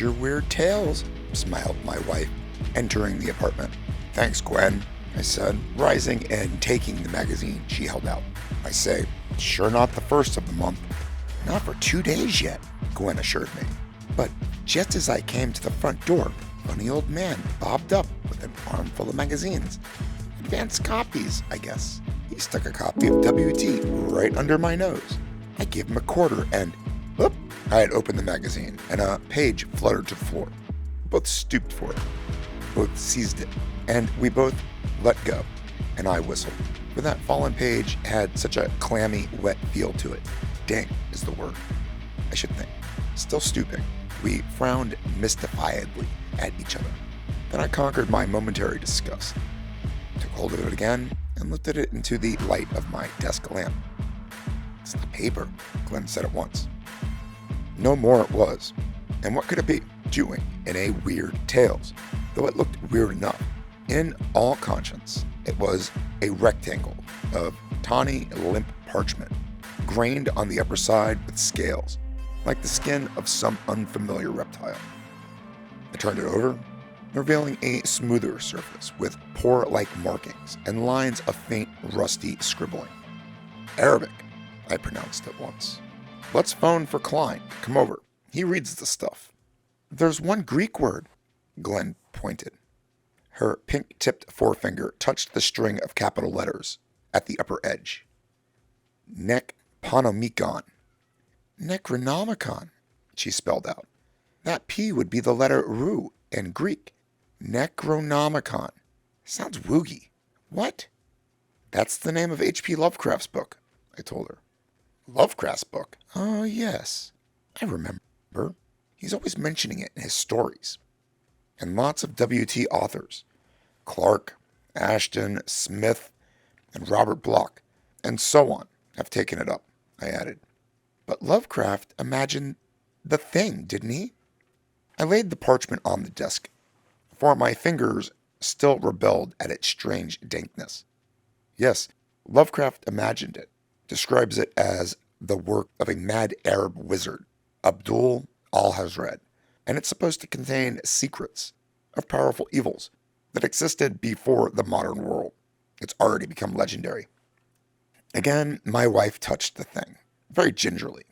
your weird tales, smiled my wife, entering the apartment. Thanks, Gwen, I said, rising and taking the magazine she held out. I say, sure not the first of the month. Not for 2 days yet, Gwen assured me. But just as I came to the front door, a funny old man bobbed up with an armful of magazines. Advanced copies, I guess. He stuck a copy of W.T. right under my nose. I gave him a quarter and, whoop, I had opened the magazine and a page fluttered to the floor. We both stooped for it. Both seized it, and we both let go, and I whistled. For that fallen page had such a clammy, wet feel to it. Dang is the word, I should think. Still stooping, we frowned mystifiedly at each other. Then I conquered my momentary disgust, took hold of it again, and lifted it into the light of my desk lamp. It's the paper, Glenn said at once. No more it was. And what could it be? Doing in a Weird Tales, though it looked weird enough. In all conscience, it was a rectangle of tawny, limp parchment, grained on the upper side with scales, like the skin of some unfamiliar reptile. I turned it over, revealing a smoother surface with pore-like markings and lines of faint, rusty scribbling. Arabic, I pronounced at once. Let's phone for Klein to come over. He reads the stuff. There's one Greek word, Glenn pointed. Her pink-tipped forefinger touched the string of capital letters at the upper edge. Nekponomikon. Necronomicon, she spelled out. That P would be the letter Ru in Greek. Necronomicon. Sounds woogie. What? That's the name of H.P. Lovecraft's book, I told her. Lovecraft's book? Oh, yes. I remember. He's always mentioning it in his stories. And lots of W.T. authors. Clark, Ashton, Smith, and Robert Bloch, and so on, have taken it up, I added. But Lovecraft imagined the thing, didn't he? I laid the parchment on the desk, for my fingers still rebelled at its strange dankness. Yes, Lovecraft imagined it, describes it as the work of a mad Arab wizard, Abdul al-Hazred, and it's supposed to contain secrets of powerful evils that existed before the modern world. It's already become legendary. Again, my wife touched the thing, very gingerly.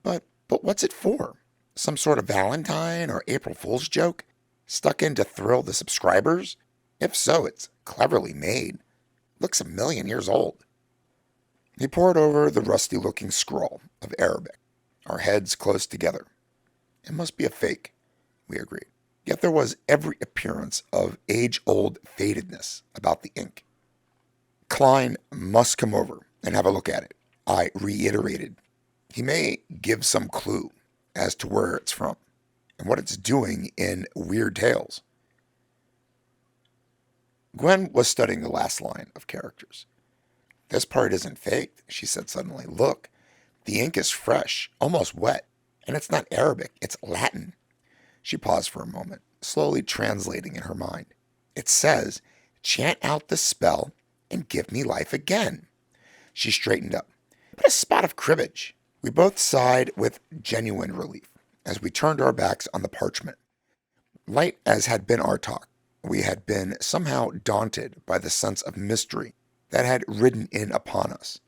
But what's it for? Some sort of Valentine or April Fool's joke? Stuck in to thrill the subscribers? If so, it's cleverly made. Looks 1,000,000 years old. He pored over the rusty-looking scroll of Arabic, our heads close together. It must be a fake, we agreed. Yet there was every appearance of age-old fadedness about the ink. Klein must come over and have a look at it, I reiterated. He may give some clue as to where it's from and what it's doing in Weird Tales. Gwen was studying the last line of characters. This part isn't faked, she said suddenly. Look, the ink is fresh, almost wet, and it's not Arabic, it's Latin. She paused for a moment, slowly translating in her mind. It says, chant out the spell and give me life again. She straightened up. What a spot of cribbage. We both sighed with genuine relief as we turned our backs on the parchment. Light as had been our talk, we had been somehow daunted by the sense of mystery that had ridden in upon us.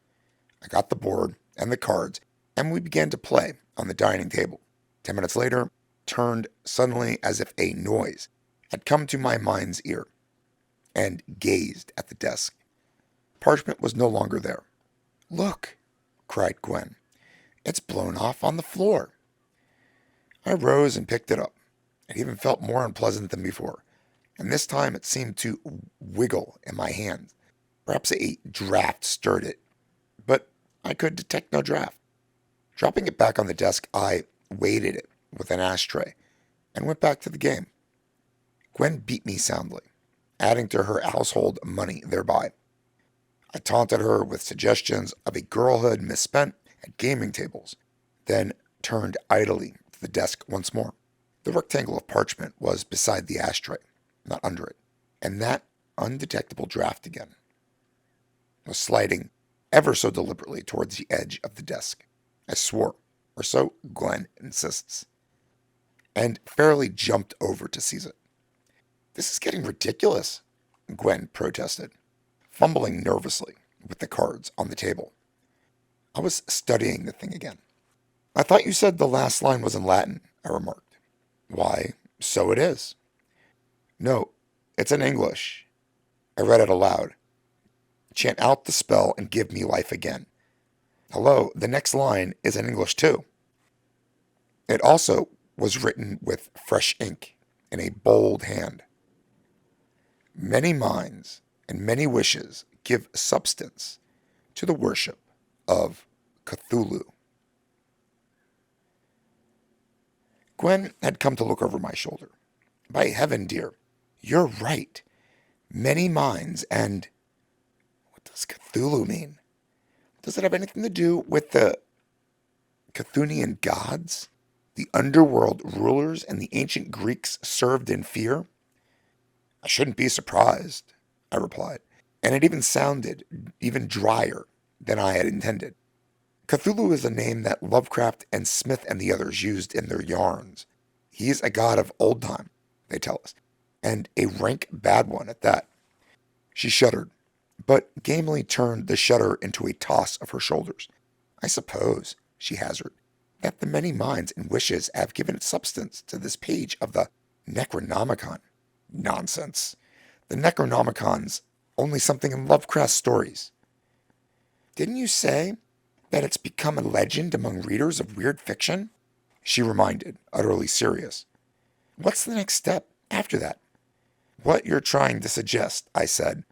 I got the board and the cards, and we began to play on the dining table. 10 minutes later, turned suddenly as if a noise had come to my mind's ear, and gazed at the desk. Parchment was no longer there. Look, cried Gwen. It's blown off on the floor. I rose and picked it up. It even felt more unpleasant than before, and this time it seemed to wiggle in my hand. Perhaps a draft stirred it, but I could detect no draft. Dropping it back on the desk, I weighted it with an ashtray and went back to the game. Gwen beat me soundly, adding to her household money thereby. I taunted her with suggestions of a girlhood misspent at gaming tables, then turned idly to the desk once more. The rectangle of parchment was beside the ashtray, not under it, and that undetectable draft again was sliding ever so deliberately towards the edge of the desk. I swore, or so Glenn insists. and fairly jumped over to seize it. "This is getting ridiculous," Gwen protested, fumbling nervously with the cards on the table. I was studying the thing again. "I thought you said the last line was in Latin," I remarked. "Why, so it is." "No, it's in English." I read it aloud. "Chant out the spell and give me life again." "Hello, the next line is in English too." It also was written with fresh ink in a bold hand. "Many minds and many wishes give substance to the worship of Cthulhu." Gwen had come to look over my shoulder. "By heaven, dear, you're right. Many minds and... What does Cthulhu mean? Does it have anything to do with the Cthulhian gods? The underworld rulers and the ancient Greeks served in fear?" "I shouldn't be surprised," I replied, and it even sounded even drier than I had intended. "Cthulhu is a name that Lovecraft and Smith and the others used in their yarns. He's a god of old time, they tell us, and a rank bad one at that." She shuddered, but gamely turned the shudder into a toss of her shoulders. "I suppose," she hazarded, "that the many minds and wishes have given it substance to this page of the Necronomicon." "Nonsense. The Necronomicon's only something in Lovecraft's stories." "Didn't you say that it's become a legend among readers of weird fiction?" she reminded, utterly serious. "What's the next step after that?" "What you're trying to suggest," I said,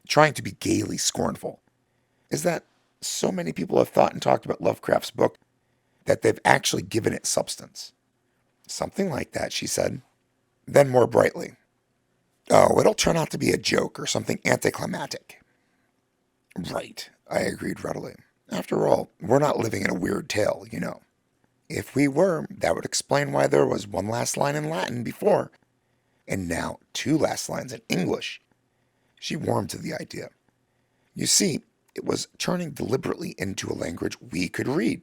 trying to be gaily scornful, "is that so many people have thought and talked about Lovecraft's book that they've actually given it substance." "Something like that," she said. Then more brightly, "Oh, it'll turn out to be a joke or something anticlimactic." "Right," I agreed readily. "After all, we're not living in a weird tale, you know. If we were, that would explain why there was one last line in Latin before, and now two last lines in English." She warmed to the idea. "You see, it was turning deliberately into a language we could read.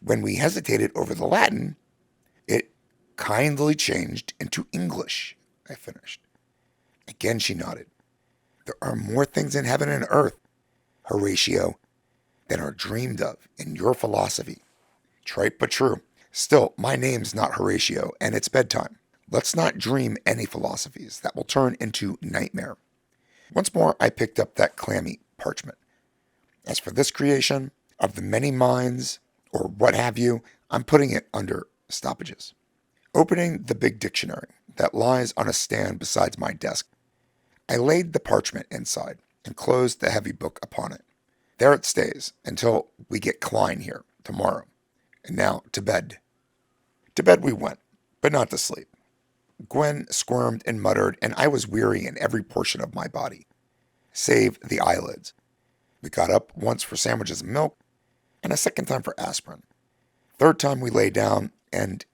When we hesitated over the Latin, it kindly changed into English," I finished. Again she nodded. "There are more things in heaven and earth, Horatio, than are dreamed of in your philosophy." "Trite but true. Still, my name's not Horatio, and it's bedtime. Let's not dream any philosophies. That will turn into nightmare." Once more I picked up that clammy parchment. "As for this creation of the many minds, or what have you, I'm putting it under stoppages." Opening the big dictionary that lies on a stand beside my desk, I laid the parchment inside and closed the heavy book upon it. There it stays until we get Klein here tomorrow. And now to bed. To bed we went, but not to sleep. Gwen squirmed and muttered, and I was weary in every portion of my body, save the eyelids. We got up once for sandwiches and milk, and a second time for aspirin. Third time we lay down, and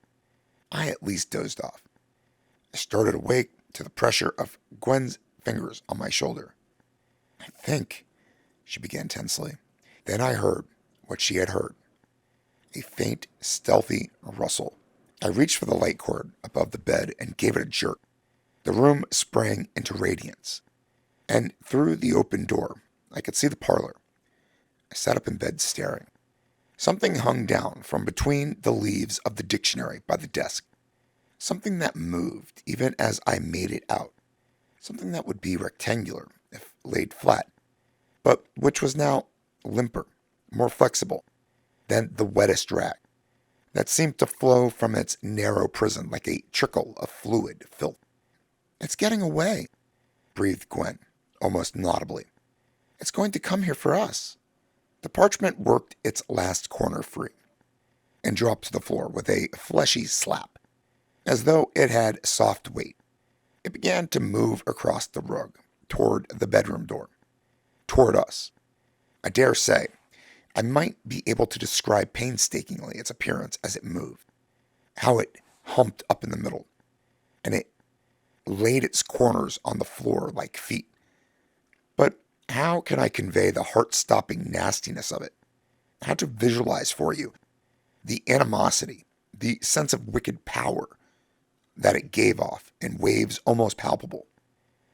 I at least dozed off. I started awake to the pressure of Gwen's fingers on my shoulder. "I think," she began tensely. Then I heard what she had heard. A faint, stealthy rustle. I reached for the light cord above the bed and gave it a jerk. The room sprang into radiance, and through the open door I could see the parlor. I sat up in bed staring. Something hung down from between the leaves of the dictionary by the desk. Something that moved even as I made it out. Something that would be rectangular if laid flat, but which was now limper, more flexible than the wettest rag, that seemed to flow from its narrow prison like a trickle of fluid filth. "It's getting away," breathed Gwen, almost inaudibly. "It's going to come here for us." The parchment worked its last corner free and dropped to the floor with a fleshy slap, as though it had soft weight. It began to move across the rug, toward the bedroom door, toward us. I dare say I might be able to describe painstakingly its appearance as it moved, how it humped up in the middle, and it laid its corners on the floor like feet. But how can I convey the heart-stopping nastiness of it? How to visualize for you the animosity, the sense of wicked power that it gave off in waves almost palpable.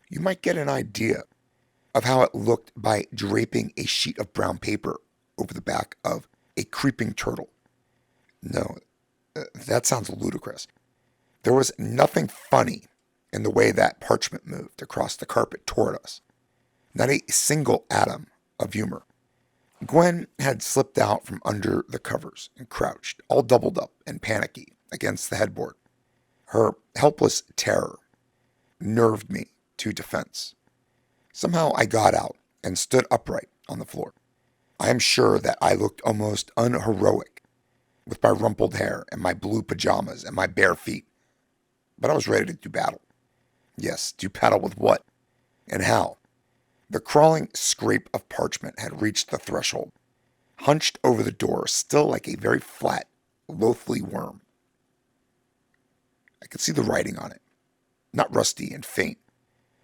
You might get an idea of how it looked by draping a sheet of brown paper over the back of a creeping turtle. No, that sounds ludicrous. There was nothing funny in the way that Parchment moved across the carpet toward us. Not a single atom of humor. Gwen had slipped out from under the covers and crouched, all doubled up and panicky, against the headboard. Her helpless terror nerved me to defense. Somehow I got out and stood upright on the floor. I am sure that I looked almost unheroic with my rumpled hair and my blue pajamas and my bare feet. But I was ready to do battle. Yes, do battle with what? And how? The crawling scrape of Parchment had reached the threshold, hunched over the door, still like a very flat, loathly worm. I could see the writing on it, not rusty and faint,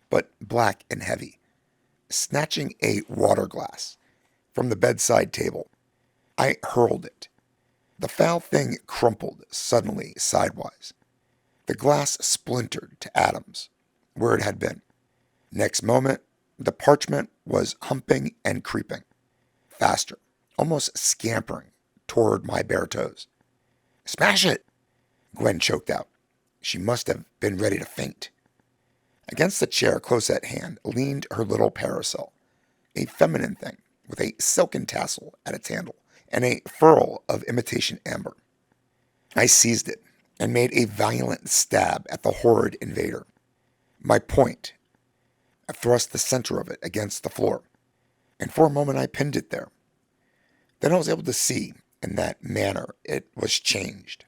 but black and heavy. Snatching a water glass from the bedside table, I hurled it. The foul thing crumpled suddenly sidewise. The glass splintered to atoms where it had been. Next moment, the Parchment was humping and creeping, faster, almost scampering toward my bare toes. "Smash it!" Gwen choked out. She must have been ready to faint. Against the chair close at hand leaned her little parasol, a feminine thing with a silken tassel at its handle and a furl of imitation amber. I seized it and made a violent stab at the horrid invader. My point, I thrust the center of it against the floor, and for a moment I pinned it there. Then I was able to see, in that manner, it was changed.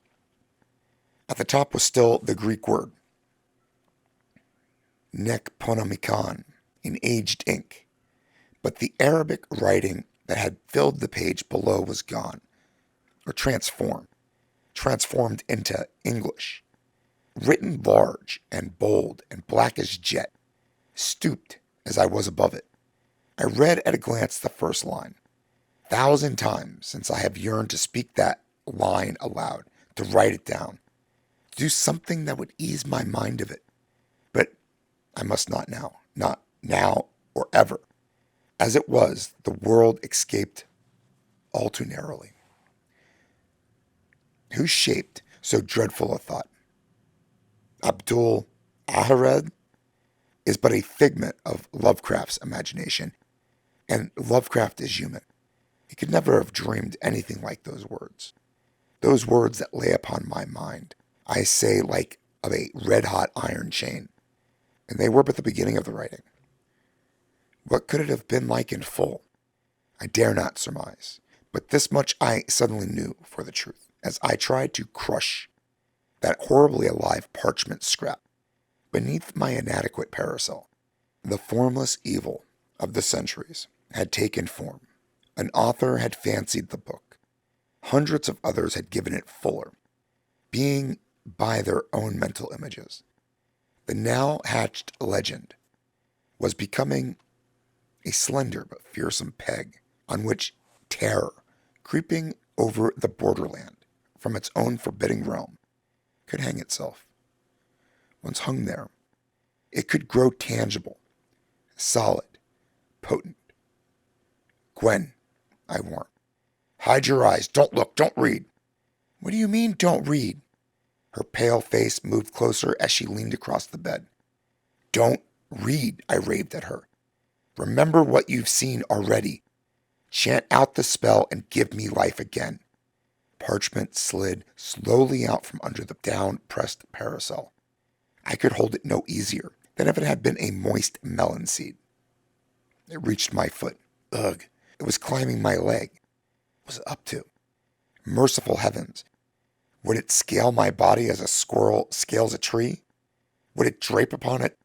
At the top was still the Greek word, nekponomikon, in aged ink, but the Arabic writing that had filled the page below was gone, or transformed into English, written large and bold and black as jet, stooped as I was above it. I read at a glance the first line. 1,000 times since I have yearned to speak that line aloud, to write it down, to do something that would ease my mind of it. But I must not now, not now or ever. As it was, the world escaped all too narrowly. Who shaped so dreadful a thought? Abdul Ahared is but a figment of Lovecraft's imagination, and Lovecraft is human. He could never have dreamed anything like those words. Those words that lay upon my mind, I say like of a red-hot iron chain, and they were but the beginning of the writing. What could it have been like in full? I dare not surmise, but this much I suddenly knew for the truth, as I tried to crush that horribly alive Parchment scrap beneath my inadequate parasol. The formless evil of the centuries had taken form. An author had fancied the book. Hundreds of others had given it fuller, being by their own mental images. The now hatched legend was becoming a slender but fearsome peg on which terror, creeping over the borderland from its own forbidding realm, could hang itself. Once hung there, it could grow tangible, solid, potent. "Gwen," I warned, "hide your eyes. Don't look. Don't read." "What do you mean, don't read?" Her pale face moved closer as she leaned across the bed. "Don't read," I raved at her. "Remember what you've seen already. Chant out the spell and give me life again." Parchment slid slowly out from under the down-pressed parasol. I could hold it no easier than if it had been a moist melon seed. It reached my foot. Ugh, it was climbing my leg. What was it up to? Merciful heavens. Would it scale my body as a squirrel scales a tree? Would it drape upon it?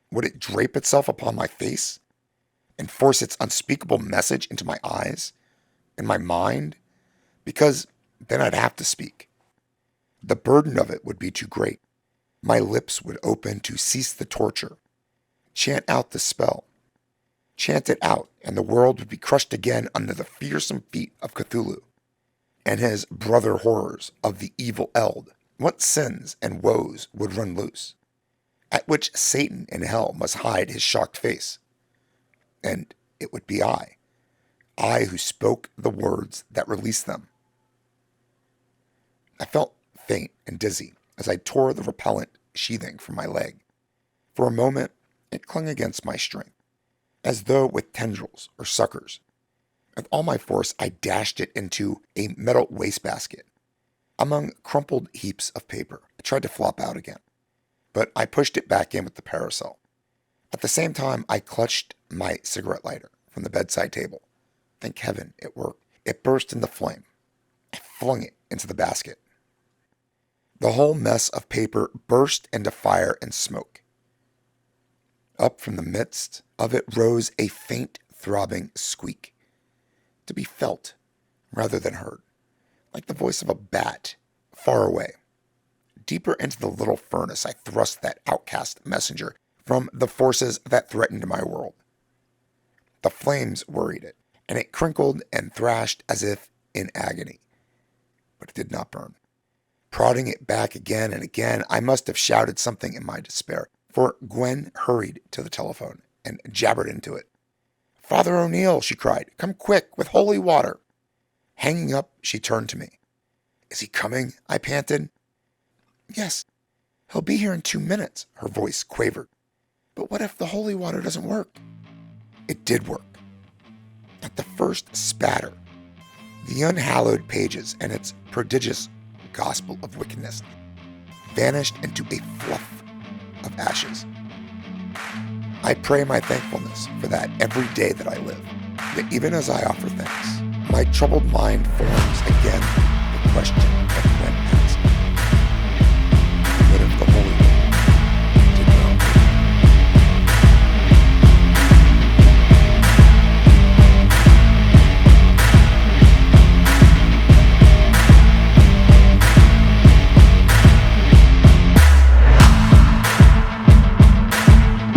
Would it drape itself upon my face and force its unspeakable message into my eyes and my mind? Because then I'd have to speak. The burden of it would be too great. My lips would open to cease the torture. Chant out the spell. Chant it out, and the world would be crushed again under the fearsome feet of Cthulhu and his brother horrors of the evil Eld, what sins and woes would run loose, at which Satan in hell must hide his shocked face. And it would be I who spoke the words that released them. I felt faint and dizzy as I tore the repellent sheathing from my leg. For a moment, it clung against my string, as though with tendrils or suckers. With all my force, I dashed it into a metal wastebasket. Among crumpled heaps of paper, it tried to flop out again, but I pushed it back in with the parasol. At the same time, I clutched my cigarette lighter from the bedside table. Thank heaven it worked. It burst into flame. I flung it into the basket. The whole mess of paper burst into fire and smoke. Up from the midst of it rose a faint, throbbing squeak, to be felt rather than heard, like the voice of a bat far away. Deeper into the little furnace, I thrust that outcast messenger from the forces that threatened my world. The flames worried it, and it crinkled and thrashed as if in agony, but it did not burn. Prodding it back again and again, I must have shouted something in my despair, for Gwen hurried to the telephone and jabbered into it. "Father O'Neill," she cried, "come quick, with holy water." Hanging up, she turned to me. "Is he coming?" I panted. "Yes, he'll be here in 2 minutes," her voice quavered. "But what if the holy water doesn't work?" It did work. At the first spatter, the unhallowed pages and its prodigious gospel of wickedness vanished into a fluff of ashes. I pray my thankfulness for that every day that I live. Yet even as I offer thanks, my troubled mind forms again the question,